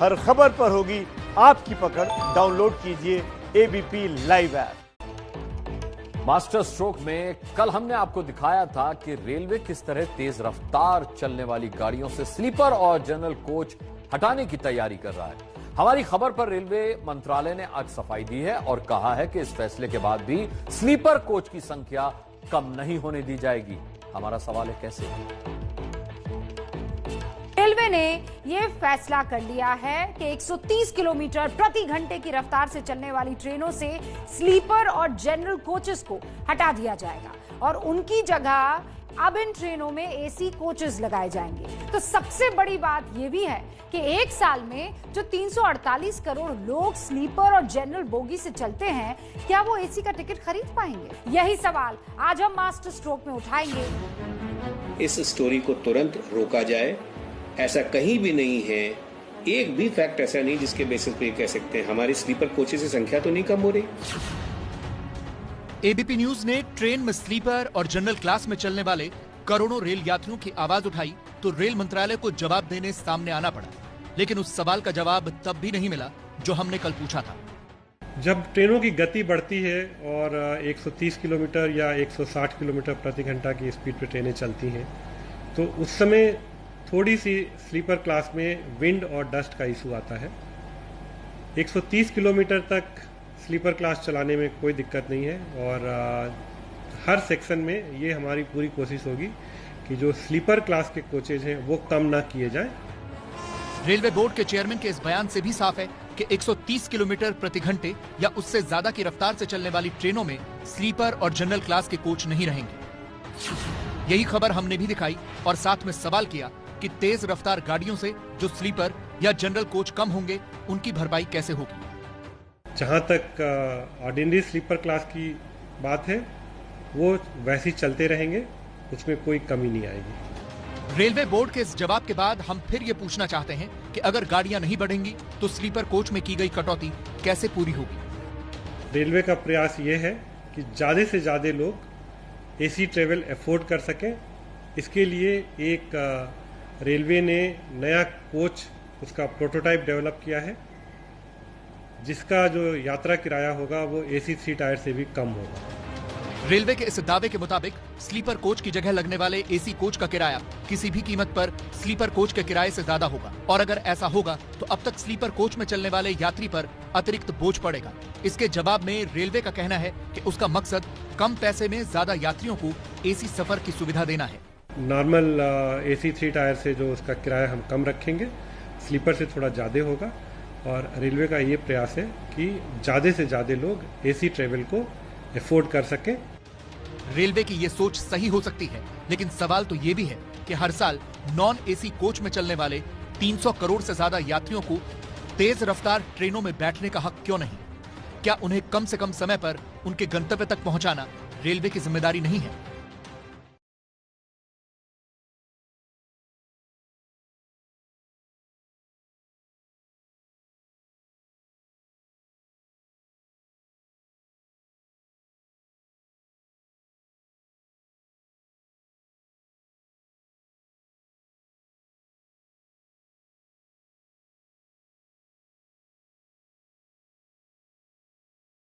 हर खबर पर होगी आपकी पकड़। डाउनलोड कीजिए ABP live app. Master stroke में कल हमने आपको दिखाया था कि रेलवे किस तरह तेज रफ्तार चलने वाली गाड़ियों से स्लीपर और जनरल कोच हटाने की तैयारी कर रहा है। हमारी खबर पर रेलवे मंत्रालय ने आज सफाई दी है और कहा है कि इस फैसले के बाद भी स्लीपर कोच की संख्या कम नहीं होने दी जाएगी। हमारा सवाल है कैसे? रेलवे ने यह फैसला कर लिया है कि 130 किलोमीटर प्रति घंटे की रफ्तार से चलने वाली ट्रेनों से स्लीपर और जनरल कोचेस को हटा दिया जाएगा और उनकी जगह अब इन ट्रेनों में एसी कोचेस लगाए जाएंगे। तो सबसे बड़ी बात यह भी है कि एक साल में जो 348 करोड़ लोग स्लीपर और जनरल बोगी से चलते हैं, क्या वो एसी का टिकट खरीद पाएंगे? यही सवाल आज हम मास्टर स्ट्रोक में उठाएंगे। इस स्टोरी को तुरंत रोका जाए। ऐसा कहीं भी नहीं है, एक भी फैक्ट ऐसा नहीं जिसके बेसिस पे कह सकते हैं हमारी स्लीपर कोचेस की संख्या तो नहीं कम हो रही। एबीपी न्यूज ने ट्रेन में स्लीपर और जनरल क्लास में चलने वाले करोड़ों रेल यात्रियों की आवाज उठाई तो रेल मंत्रालय को जवाब देने सामने आना पड़ा, लेकिन उस सवाल का जवाब तब भी नहीं मिला जो हमने कल पूछा था। जब ट्रेनों की गति बढ़ती है और 130 किलोमीटर या 160 किलोमीटर प्रति घंटा की स्पीड पर ट्रेनें चलती हैं, तो उस समय थोड़ी सी स्लीपर क्लास में विंड और डस्ट का इशू आता है। 130 किलोमीटर तक स्लीपर क्लास चलाने में कोई दिक्कत नहीं है और हर सेक्शन में ये हमारी पूरी कोशिश होगी कि जो स्लीपर क्लास के कोचेज हैं वो कम ना किए जाएं। रेलवे बोर्ड के चेयरमैन के इस बयान से भी साफ है कि 130 किलोमीटर प्रति घंटे या उससे ज्यादा की रफ्तार से चलने वाली ट्रेनों में स्लीपर और जनरल क्लास के कोच नहीं रहेंगे। यही खबर हमने भी दिखाई और साथ में सवाल किया कि तेज रफ्तार गाड़ियों से जो स्लीपर या जनरल कोच कम होंगे, उनकी भरपाई कैसे होगी? जहां तक ऑर्डिनरी स्लीपर क्लास की बात है, वो वैसे ही चलते रहेंगे, उसमें कोई कमी नहीं आएगी। रेलवे बोर्ड के इस जवाब के बाद हम फिर ये पूछना चाहते हैं कि अगर गाड़ियां नहीं बढ़ेंगी तो स्लीपर कोच में की गई कटौती कैसे पूरी होगी? रेलवे का प्रयास ये है कि ज्यादा से ज्यादा लोग एसी ट्रेवल अफोर्ड कर सकें। इसके लिए एक रेलवे ने नया कोच, उसका प्रोटोटाइप डेवलप किया है, जिसका जो यात्रा किराया होगा वो एसी 3 टायर से भी कम होगा। रेलवे के इस दावे के मुताबिक स्लीपर कोच की जगह लगने वाले एसी कोच का किराया किसी भी कीमत पर स्लीपर कोच के किराए से ज्यादा होगा और अगर ऐसा होगा तो अब तक स्लीपर कोच में चलने वाले यात्री पर अतिरिक्त बोझ पड़ेगा। इसके जवाब में रेलवे का कहना है कि उसका मकसद कम पैसे में ज्यादा यात्रियों को एसी सफर की सुविधा देना है। नॉर्मल एसी 3 टायर से जो उसका किराया हम कम रखेंगे, स्लीपर से थोड़ा ज़्यादा होगा और रेलवे का ये प्रयास है कि ज़्यादा से ज़्यादा लोग एसी ट्रेवल को अफोर्ड कर सकें। रेलवे की ये सोच सही हो सकती है, लेकिन सवाल तो ये भी है कि हर साल नॉन एसी कोच में चलने वाले 300 करोड़ से ज्यादा यात्रियों को तेज रफ्तार ट्रेनों में बैठने का हक क्यों नहीं? क्या उन्हें कम से कम समय पर उनके गंतव्य तक पहुंचाना रेलवे की जिम्मेदारी नहीं है?